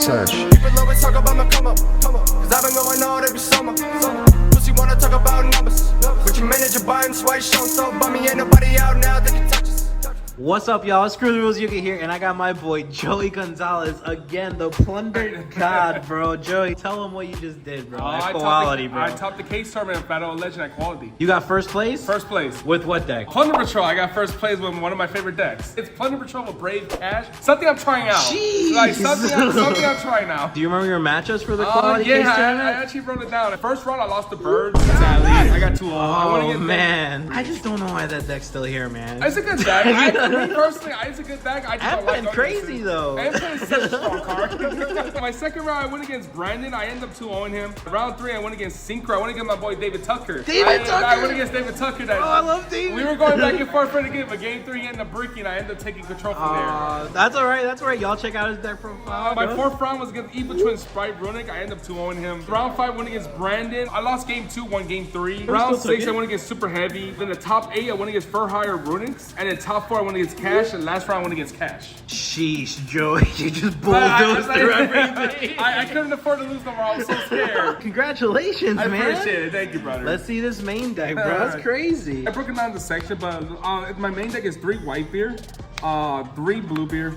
touch. People always talk about my come up, cause I've been going all every summer. Pussy wanna talk about numbers, but your manager buying swipe show, so by me ain't nobody out now that can touch us. What's up, y'all? Screw the Rules, Yugioh here, and I got my boy Joey Gonzalez again, the Plunder God, bro. Joey, tell him what you just did, bro. At Koalaty, bro. I topped the case tournament Battle of Legend at Koalaty. You got first place? First place. With what deck? Plunder Patrol. I got first place with one of my favorite decks. It's Plunder Patrol with Brave Cash. Something I'm trying out. Jeez. Like something I'm trying out. Do you remember your matchups for the Koalaty case Yeah, tournament? I actually wrote it down. The first round I lost the bird. Sadly, I got 2-0. Oh man, I just don't know why that deck's still here, man. It's a good deck. Me personally, it's a good deck. I just I'm don't like been crazy though. I'm playing such a strong card. My second round, I went against Brandon. I ended up 2-0ing him. Round 3, I went against Synchro. I went against my boy David Tucker. I went against David Tucker. Oh, I love David. We were going back and forth for the game, but game 3 he ended up breaking. I ended up taking control from there. That's alright. That's alright. Y'all check out his deck profile. My fourth round was against Evil Twin Sprite Runic. I ended up 2-0ing him. Round 5 went against Brandon. I lost game 2, won game 3. Round 6 I went against Super Heavy. Then the top 8 I went against Fur Hire Runics. And then top 4 I went against Cash. And last round I went against Cash. Sheesh, Joey, you just bulldozed through everything. I couldn't afford to lose no more. I was so scared. Congratulations, I man. appreciate it. Thank you, brother. Let's see this main deck, bro. That's crazy. I broke it down into section, but my main deck is 3 white beer, 3 blue beer,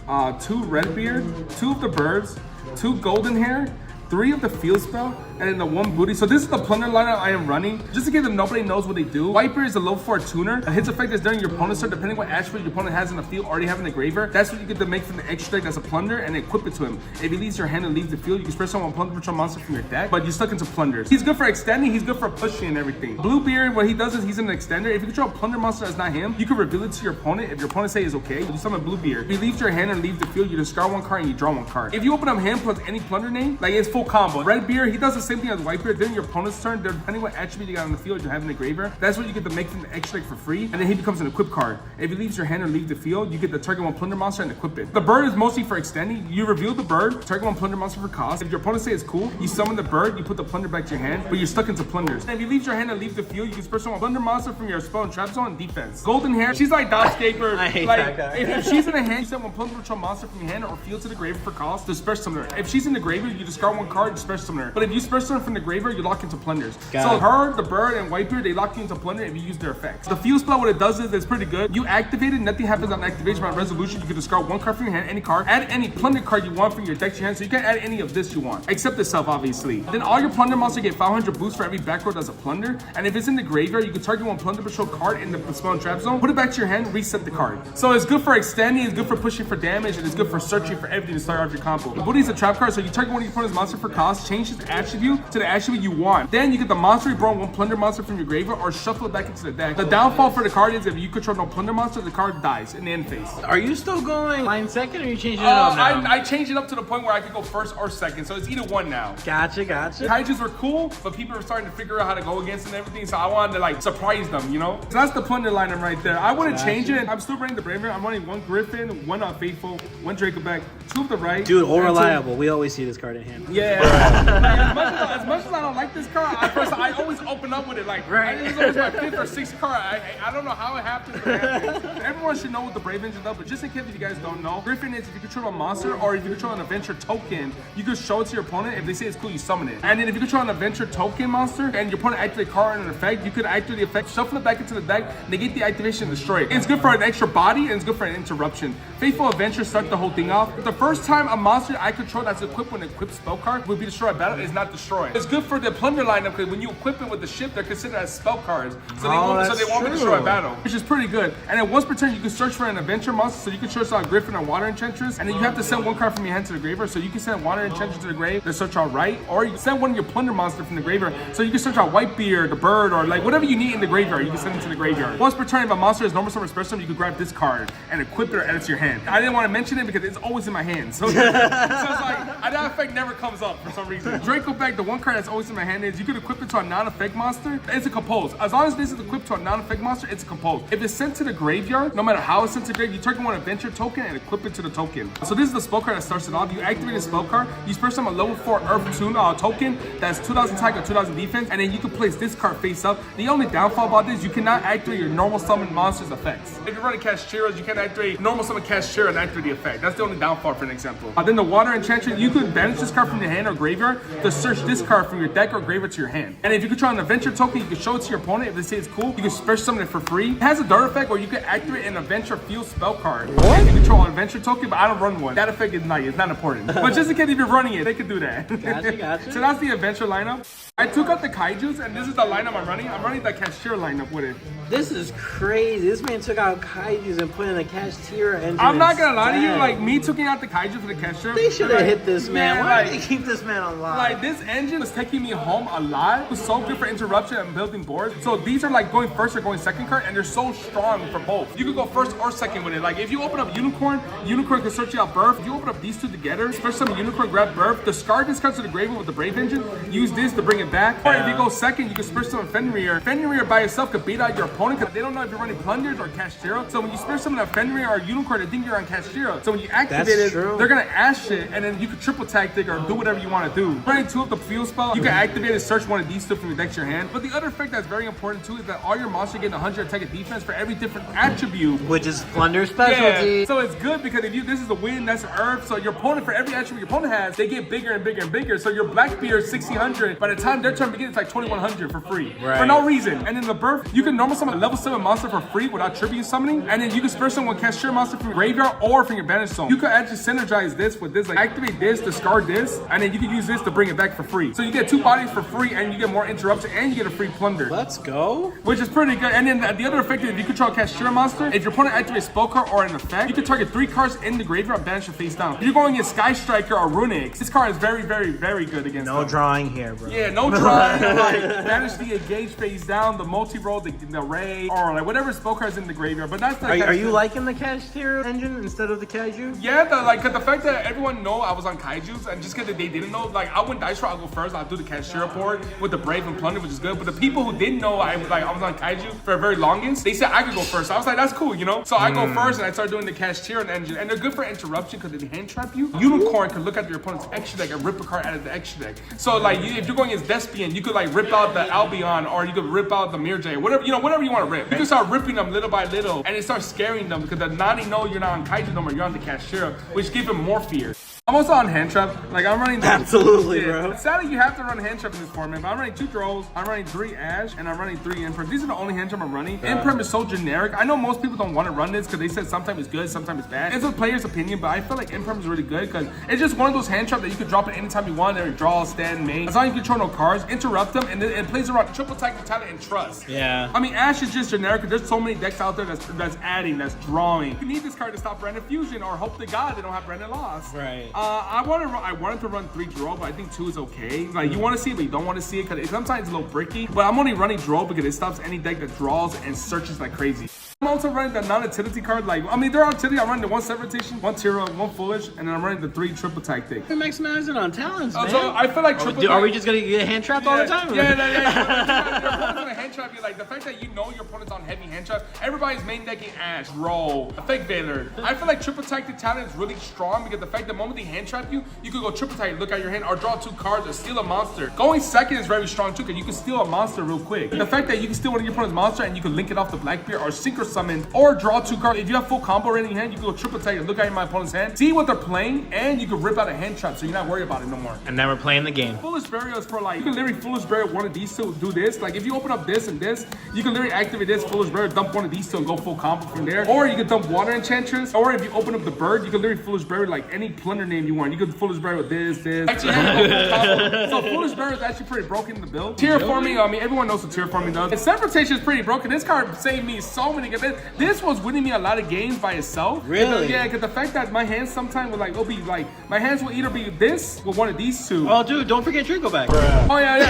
2 red beer, 2 of the birds, 2 golden hair, 3 of the field spell, and then the 1 booty. So this is the plunder lineup I am running. Just in case nobody knows what they do. White beer is a low 4 tuner. The hits effect is during your opponent's turn, depending what attribute your opponent has in the field, already having the graver. That's what you get to make from the extra deck as a plunder and equip it to him. If he leaves your hand and leaves the field, you can spread someone Plunder Patrol monster from your deck, but you're stuck into plunders. He's good for extending, he's good for pushing and everything. Blue beer, what he does is he's an extender. If you control a plunder monster that's not him, you can reveal it to your opponent. If your opponent say it's okay, you summon blue beer. If he leaves your hand and leaves the field, you discard 1 card and you draw 1 card. If you open up hand plus any plunder name, like it's full combo. Red beer, he does the same thing as white beer. During your opponent's turn, depending what attribute you got on the field, you have an engraver. That's what you get to make from the extra deck for free, and then he becomes an equip card. If he leaves your hand or leaves the field, you get the target 1 plunder monster and equip it. The bird is mostly for extending. You reveal the bird, target 1 plunder monster for cost. If your opponent say it's cool, you summon the bird, you put the plunder back to your hand, but you're stuck into plunders. And if he leaves your hand and leaves the field, you can special 1 plunder monster from your spell and trap zone and defense. Golden hair, she's like Dodgescaper. I hate like that guy. if she's in a hand, you send 1 plunder patrol monster from your hand or field to the graveyard for cost to special summon her. If she's in the graveyard, you discard 1 card, you special summon her. But if you special summon from the graveyard, you lock into plunders. So her, the bird, and white beard, they lock you into plunder if you use their effects. The field spell, what it does is it's pretty good. You activate it, nothing happens on activation. On resolution, you can discard 1 card from your hand, any card, add any plunder card you want from your deck to your hand, so you can add any of this you want, except itself, obviously. Then all your plunder monsters get 500 boosts for every back row as a plunder, and if it's in the graveyard, you can target 1 plunder patrol card in the spell and trap zone, put it back to your hand, reset the card. So it's good for extending, it's good for pushing for damage, and it's good for searching for everything to start off your combo. The booty is a trap card, so you target 1 of your opponent's monster for cost, change his attribute to the attribute you want. Then you get the monster reborn 1 plunder monster from your graveyard or shuffle it back into the deck. The downfall for the card is if you control no plunder monster, the card dies in the end phase. Are you still going line second, or are you changing it up now? I changed it up to the point where I could go first or second, so it's either one now. Gotcha. Kaijus were cool, but people are starting to figure out how to go against and everything, so I wanted to like surprise them, you know? So that's the plunder lineup right there. I wouldn't change it. I'm still running the Braver. I'm running 1 Griffin, 1 Faithful, 1 Dracoback, 2 of the right. Dude, all reliable. We always see this card in hand. Yeah. Like, as much as I don't like this card, I always open up with it. Like, this is always my 5th or 6th card. I don't know how it happens, but it happens. Everyone should know what the Brave engine does, but just in case if you guys don't know, Griffin is if you control a monster or if you control an adventure token, you can show it to your opponent. If they say it's cool, you summon it. And then if you control an adventure token monster and your opponent activates a card and an effect, you could activate the effect, shuffle it back into the deck, negate the activation, and destroy it. It's good for an extra body and it's good for an interruption. Faithful Adventure start the whole thing off. The first time a monster I control that's equipped with an equipped spell card will be destroyed by battle is not destroyed. It's good for the plunder lineup because when you equip it with the ship, they're considered as spell cards. So they won't be destroyed by battle, which is pretty good. And then once per turn, you can search for an adventure monster. So you can search out Griffin or Water Enchantress, and then you have to send 1 card from your hand to the graveyard. So you can send Water Enchantress to the grave, they search out right, or you can send 1 of your plunder monster from the graveyard. So you can search out Whitebeard, the bird, or like whatever you need in the graveyard, you can send it to the graveyard. Once per turn, if a monster is normal summon or special summon, you can grab this card and equip it or add it to your hand. I didn't want to mention it because it's always in my hand. So, so it's like, that effect never comes up for some reason. Draco Bag, the one card that's always in my hand is you could equip it to a non-effect monster. It's a compose. As long as this is equipped to a non-effect monster, it's a compose. If it's sent to the graveyard, no matter how it's sent to the graveyard, you target one adventure token and equip it to the token. So this is the spell card that starts it off. You activate a spell card, you first summon a level 4 Earth Tune token that's 2000 attack or 2000 defense, and then you can place this card face up. The only downfall about this, you cannot activate your normal summon monster's effects. If you're running Kashtiras, you can't activate normal summon Kashtira and activate the effect. That's the only downfall, for an example. Then the water enchantress, you could banish this card from your hand or graveyard to search this card from your deck or graveyard to your hand. And if you control an adventure token, you can show it to your opponent. If they say it's cool, you can special summon it for free. It has a dart effect where you can activate an adventure field spell card. What? And you control an adventure token, but I don't run one. That effect is nice. It's not important. But just in case if you're running it, they could do that. Gotcha. So that's the adventure lineup. I took out the kaijus, and this is the lineup I'm running. I'm running the Kashtira lineup with it. This is crazy. This man took out kaijus and put in a Kashtira engine. I'm not gonna lie to you, like me taking out the kaiju for the Kashtira. They should have hit this man. Why like, did they keep this man alive? Like this engine was taking me home a lot. It was so good for interruption and building boards. So these are like going first or going second card, and they're so strong for both. You could go first or second with it. Like if you open up Unicorn can search you out Birth. If you open up these two together, first summon Unicorn, grab Birth, discard this card to the graveyard with the Brave engine, use this to bring it back. Or if you go second, you can special summon Fenrir. Fenrir by itself could beat out your opponent because they don't know if you're running Plunders or Kashtira. So when you special summon a Fenrir or a Unicorn, they think you're on Kashtira. So when you activate it, they're gonna ash it, and then you can triple tactic or do whatever you want to do. Running two of the field spell, you can activate and search one of these two from your deck to your hand. But the other effect that's very important too is that all your monsters get 100 attack and defense for every different attribute, which is Plunder specialty. Yeah. So it's good because if you this is a wind, that's an earth. So your opponent, for every attribute your opponent has, they get bigger and bigger and bigger. So your Blackbeard 1600, by the time their turn begins, it's like 2100 for free. For no reason. And in the Birth, you can normal summon a level 7 monster for free without tribute summoning. And then you can special summon one Kashtira monster from your graveyard or from your banished zone. You can actually synergize this with this, like activate this, discard this, and then you can use this to bring it back for free. So you get 2 bodies for free, and you get more interruption, and you get a free plunder. Let's go. Which is pretty good. And then the other effect is if you control a Kashtira monster, if your opponent activates a spell card or an effect, you can target 3 cards in the graveyard and banish it face down. If you're going against Sky Striker or Runics, this card is very, very, very good against them. Drawing here, bro. Yeah, no drawing. Like banish the engage face down, the multi-roll, the ray, or like whatever spell cards in the graveyard. But that's the Are you liking the Kashtira engine instead of the Kaiju? Yeah, cause the fact that everyone know I was on Kaijus, and just cause they didn't know, like I went dice roll, I'll go first, I'll do the Kashtira board with the Brave and Plunder, which is good. But the people who didn't know I was on Kaiju for the very longest, they said I could go first. So I was like, that's cool, you know? So I go first and I start doing the Kashtira engine, and they're good for interruption because they hand trap you. Unicorn can look at your opponent's extra deck and rip a card out of the extra deck. So like if you're going against Despian, you could like rip out the Albion, or you could rip out the Mirjay, whatever you want to rip. You can start ripping them little by little, and it starts scaring them because now they know you're not on Kaiju no more, you're on the Kashtira, which gives them more fear. I'm also on hand trap. Like I'm running absolutely, bro. Sadly, you have to run hand trap in this format. But I'm running 2 Trolls, I'm running 3 Ash, and I'm running 3 Imperm. These are the only hand trap I'm running. Imperm is so generic. I know most people don't want to run this because they said sometimes it's good, sometimes it's bad. It's a player's opinion, but I feel like Imperm is really good because it's just one of those hand traps that you can drop it anytime you want. Or draw, stand, main. As long as you control no cards, interrupt them, and then it plays around triple attack, talent, and trust. Yeah. I mean, Ash is just generic because there's so many decks out there that's adding, that's drawing. You need this card to stop Brandon Fusion, or hope to God they don't have Brandon Loss. Right. I wanted to run 3 draw, but I think 2 is okay. Like you want to see it, but you don't want to see it because sometimes it's a little bricky. But I'm only running draw because it stops any deck that draws and searches like crazy. I'm also running the non-utility card. Like, I mean, they're on utility. I'm running the 1 Severation, 1 Tira, 1 Foolish, and then I'm running the 3 triple tactic. You're maximizing on talents, man. So I feel like are we just gonna get hand trapped all the time? Yeah. Your opponent's gonna hand trap you. Like the fact that you know your opponent's on heavy hand trap. Everybody's main decking Ash, Roll, Fake Veiler. I feel like triple tactic talent is really strong because the fact the moment they hand trap you, you could go triple tactic, look at your hand, or draw 2 cards, or steal a monster. Going second is very strong too because you can steal a monster real quick. The fact that you can steal one of your opponent's monster and you can link it off the Blackbeard or synchro summon or draw 2 cards. If you have full combo already in your hand, you can go triple tag and look at my opponent's hand, see what they're playing, and you can rip out a hand trap so you're not worried about it no more. And then we're playing the game. Foolish Burial is for like, you can literally Foolish Burial one of these 2, do this. Like if you open up this and this, you can literally activate this Foolish Burial, dump one of these 2 and go full combo from there. Or you can dump Water Enchantress, or if you open up the bird, you can literally Foolish Burial like any plunder name you want. You can Foolish Burial with this. Actually, so Foolish Burial is actually pretty broken in the build. Tier forming, I mean everyone knows what tier forming does. And Severation is pretty broken. This card saved me so many. They This was winning me a lot of games by itself. Really? Yeah, because the fact that my hands sometimes will like, my hands will either be this or one of these two. Oh, dude, don't forget Draco back. Oh yeah.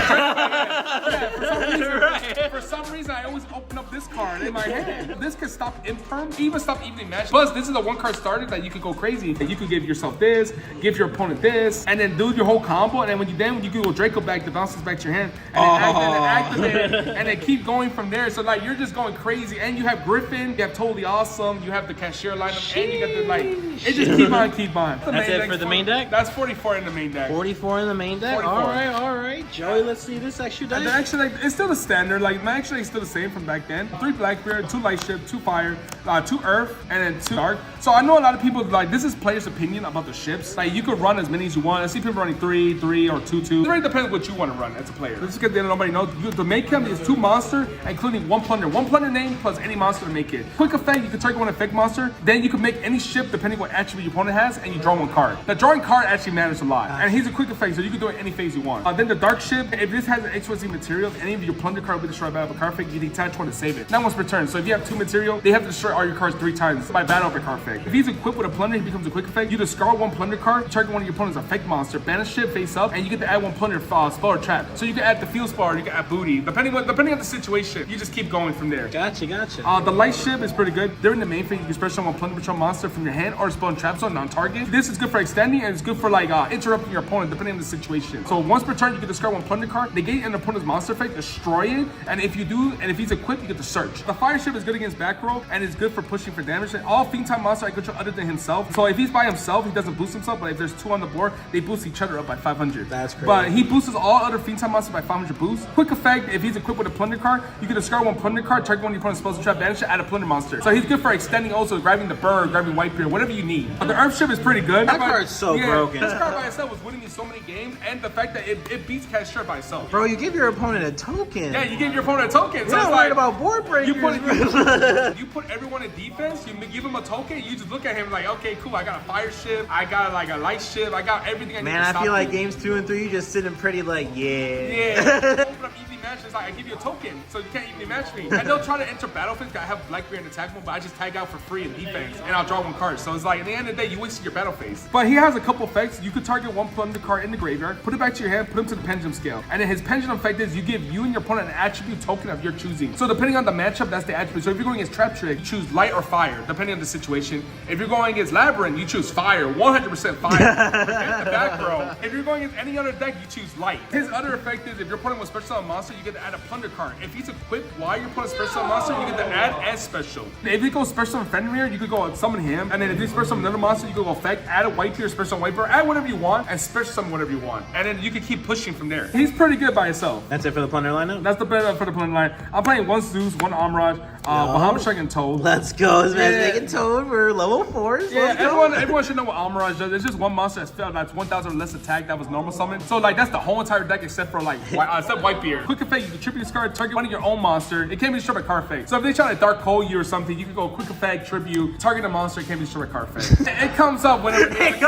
For some reason, I always open up this card in my hand. This can stop imperm, even stop evening match. Plus, this is a one card starter that you can go crazy. You can give yourself this, give your opponent this, and then do your whole combo. And then when you can go Draco back, the bounces back to your hand, and then activate it, and then keep going from there. So like you're just going crazy. And you have Griffin, you have Totally Awesome, you have the Kashtira lineup, and you got the like. It just keep on. That's it for the main deck? That's 44 in the main deck. 44 in the main deck? 44. All right. Joey, let's see this extra dice. Actually, like, it's still the standard. Like, my actually is still the same from back then. 3 Blackbeard, 2 Light Ship, 2 Fire, 2 Earth, and then 2 Dark. So I know a lot of people, like, this is players' opinion about the ships. Like, you could run as many as you want. I see people running 3, 3, or 2, 2. It really depends what you want to run as a player. This is because nobody knows. The make chem is 2 monster, including 1 plunder. 1 plunder name plus any monster to make it. Quick effect, you can target 1 effect monster. Then you can make any ship depending what attribute your opponent has, and you draw 1 card. The drawing card actually matters a lot. And he's a quick effect, so you can do it any phase you want. Then the dark ship, if this has an XYZ material, if any of your plunder card will be destroyed by a card fake, you detach 1 to save it. Not once per turn. So if you have 2 material, they have to destroy all your cards 3 times by battle of a card fake. If he's equipped with a plunder, he becomes a quick effect. You discard 1 plunder card, target 1 of your opponent's effect monster, banish ship face up, and you get to add 1 plunder spell or trap. So you can add the field spell, or you can add booty. Depending on the situation, you just keep going from there. Gotcha. The light ship is pretty good. During the main phase, you can special summon 1 plunder patrol monster from your hand or spell and trap zone non-target. This is good for extending, and it's good for like interrupting your opponent depending on the situation. So once per turn, you can discard 1 plunder card, negate an opponent's monster effect, destroy it, and if he's equipped, you get the search. The fire ship is good against back row, and it's good for pushing for damage. And all fiend time monster I control other than himself. So if he's by himself, he doesn't boost himself, but if there's 2 on the board, they boost each other up by 500. That's crazy. But he boosts all other fiend time monsters by 500 boost. Quick effect, if he's equipped with a plunder card, you can discard 1 plunder card, target 1 of your opponent's spells and trap, banish it, add a plunder monster. So he's good for extending also, grabbing the bird, grabbing white beard, whatever you need. The earth ship is pretty good. That card's so broken. This card by itself was winning me so many games, and the fact that it beats Kashtira by itself. Bro, you give your opponent a token. Yeah, you give your opponent a token. You're So not it's worried like about board breakers. you put everyone in defense, you give him a token, you just look at him like, okay, cool, I got a fire ship, I got like a light ship, I got everything I need to Man, stop I feel like you. games 2 and 3, you just sitting pretty like, Yeah. Open up easy matches, like I give you a token, so you can't easily match me. And they'll try to enter battlefields. I have Blackbeard in attack mode, but I just tag out for free in defense, and I'll draw 1 card. So it's like at the end of the day, you wasted your battle phase. But he has a couple effects. You could target 1 plunder card in the graveyard, put it back to your hand, put him to the pendulum scale, and then his pendulum effect is you give you and your opponent an attribute token of your choosing. So depending on the matchup, that's the attribute. So if you're going against Trap Trick, you choose light or fire, depending on the situation. If you're going against Labyrinth, you choose fire, 100% fire. Forget the back row. If you're going against any other deck, you choose light. His other effect is if your opponent was special summon monster, you get to add a plunder card. If he's equipped while your opponent's special summon monster, you get to add and special. If you go special summon Fenrir, you could go summon him, and then if you special summon another monster, you could go effect, add a white beard, special summon white beard, add whatever you want, and special summon whatever you want. And then you can keep pushing from there. He's pretty good by himself. That's it for the plunder lineup? That's the better for the plunder line. I'm playing 1 Zeus, 1 Amraj, Bahamut Shark, and Toad. Let's go. This man's making Toad for level 4s. Yeah, everyone should know what Amraj does. It's just 1 monster that's 1,000 or less attack that was normal summon. So like that's the whole entire deck except for like except Whitebeard. Quick effect, you can tribute this card, target 1 of your own monster. It can't be destroyed by card fake. So if they try to dark hole you or something, you can go quick effect, tribute, target a monster, it can't be destroyed by card fake. It comes up whenever it comes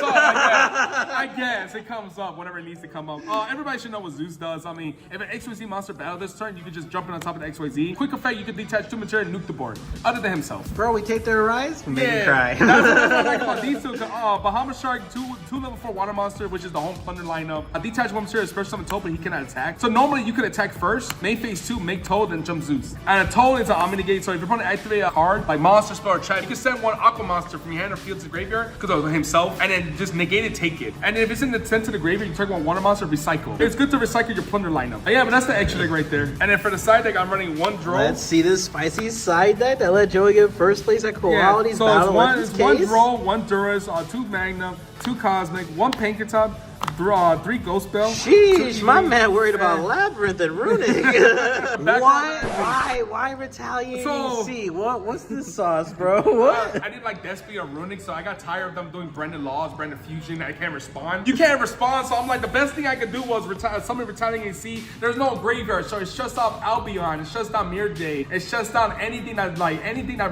up. I guess it comes up whenever it needs to come up. Everybody should know what Zeus does. I mean, if an XYZ monster battle this turn, you can just jump in on top of the XYZ. Quick effect, you can detach 2 material and nuke the board. Other than himself. Bro, we take their rise? Make me cry. That's what I like about these two. Bahamut Shark, two level 4 water monster, which is the home plunder lineup. Detach 1 material, special summon Toad, but he cannot attack. So normally you could attack first, main phase 2, make Toad, then jump Zeus. And a Toad is an Omnigate, so if you're going to activate a card, like monster, spell, or trap, you can send 1 aqua monster from your hand or field to the graveyard, because of himself, and then just negate it, take it. And if it's in the center of the graveyard, you target 1 water monster, recycle. It's good to recycle your plunder lineup. Yeah, but that's the extra deck right there. And then for the side deck, I'm running 1 draw. Let's see this spicy side deck that let Joey get first place at Koalaty's battle. It's 1 draw, 1 Duras, 2 Magnum, 2 Cosmic, 1 Pankatop, 3 Ghost Spell. Sheesh, my man worried about Labyrinth and Runic. Why retaliating C? What's this sauce, bro? What? I did like Despy or Runic, so I got tired of them doing Brendan Laws, Brendan Fusion. I can't respond. You can't respond, so I'm like, the best thing I could do was summon retaliating C. There's no graveyard, so it's just off Albion, it's just on Mirror Jade, it's just on anything that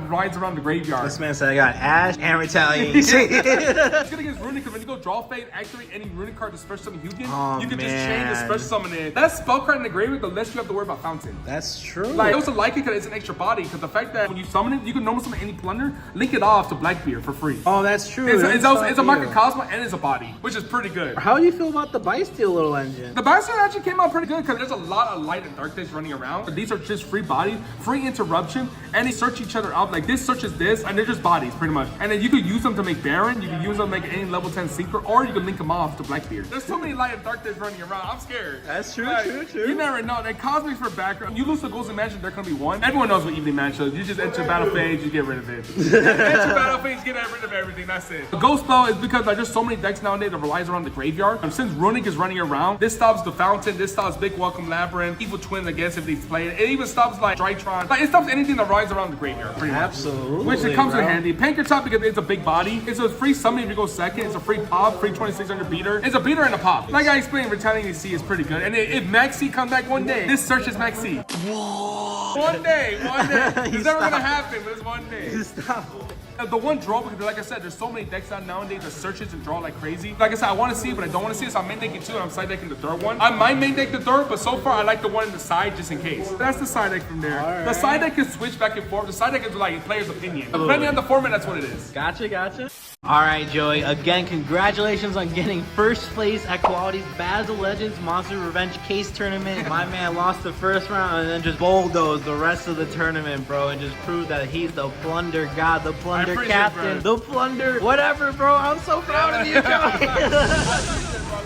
rides around the graveyard. This man said I got Ash and retaliating C. It's good against Runic, because when you go draw fade, activate any runic card to special summon Yugioh. Oh, You can just change the man. special summon it. That spell card in the graveyard, the less you have to worry about fountain. That's true. Like, I also like it because it's an extra body. Because the fact that when you summon it, you can normal summon any plunder, link it off to Blackbeard for free. Oh, that's true. It's a microcosma and it's a body, which is pretty good. How do you feel about the Bysteel little engine? The Bysteel actually came out pretty good because there's a lot of light and dark days running around. But these are just free body, free interruption, and they search each other up. Like this searches this, and they're just bodies pretty much. And then you could use them to make Baron, you can use them to make any level 10 Synchro, or you can link them off to Blackbeard. There's so many light and dark days running around. I'm scared. That's true, Like, true. You never know. And Cosmics for background. You lose the Ghostly Mansion, they're gonna be one. Everyone knows what Evening Mansion is. You just enter battle phase, you get rid of it. Enter battle phase, get rid of everything. That's it. The Ghost Spell is because there's just so many decks nowadays that relies around the graveyard. And since Runic is running around, this stops the Fountain, this stops Big Welcome Labyrinth, Evil Twins, I guess, if they play it. It even stops like Drytron. Like, it stops anything that rides around the graveyard. Pretty much. Absolutely. Which it comes in bro. handy. Pankratops because it's a big body. It's a free summon if you go second. It's a free pop, free 2600 beater. It's a beater and a pop. Like I explained, Retaliating C is pretty good. And if Maxi comes back one day, this searches Maxi. One day. It's never gonna happen, but it's one day. Stop. The one draw, because like I said, there's so many decks out nowadays that searches and draw like crazy. Like I said, I want to see it, but I don't want to see it, so I'm main decking two, and I'm side decking the third one. I might main deck the third, but so far I like the one in the side just in case. That's the side deck from there. Right. The side deck can switch back and forth. The side deck is like a player's opinion. Depending on the format, that's what it is. Gotcha. All right, Joey. Again, congratulations on getting first place at Koalaty's Battle Legends Monster Revenge Case Tournament. My man lost the first round and then just bulldozed the rest of the tournament, bro, and just proved that he's the Plunder God, the Plunder Captain, the Plunder whatever, bro. I'm so proud of you, Joey.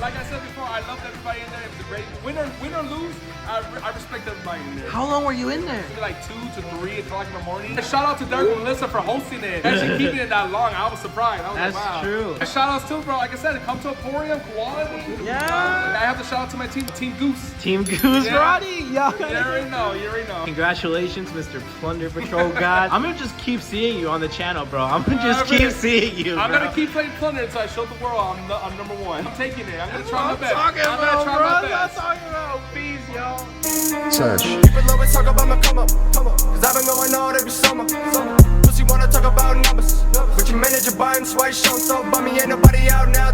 Like I said before, I loved everybody in there. It was a great win or lose. I respect everybody in there. How long were you in there? Maybe like 2 to 3 o'clock in the morning. And shout out to Derek and Melissa for hosting it. Actually keeping it that long. I was surprised. I was That's like, wow. true. And shout outs too, bro. Like I said, come to Emporium, Koalaty. Yeah. I have to shout out to my team, Team Goose. Team Goose, Yeah. Roddy. You already know. Congratulations, Mr. Plunder Patrol God. I'm gonna just keep seeing you on the channel, bro. I'm gonna just keep seeing you, I'm bro. gonna keep playing Plunder until I show the world I'm number one. I'm taking it. I'm gonna try my best. Talking I'm gonna about, try bro. my That's best. what I'm talking about. Peace, y'all. Keep it low and talk about my come up. Cause I've been going all every summer. Pussy wanna talk about numbers. But your manager buying swipe show so bummy, ain't nobody out now.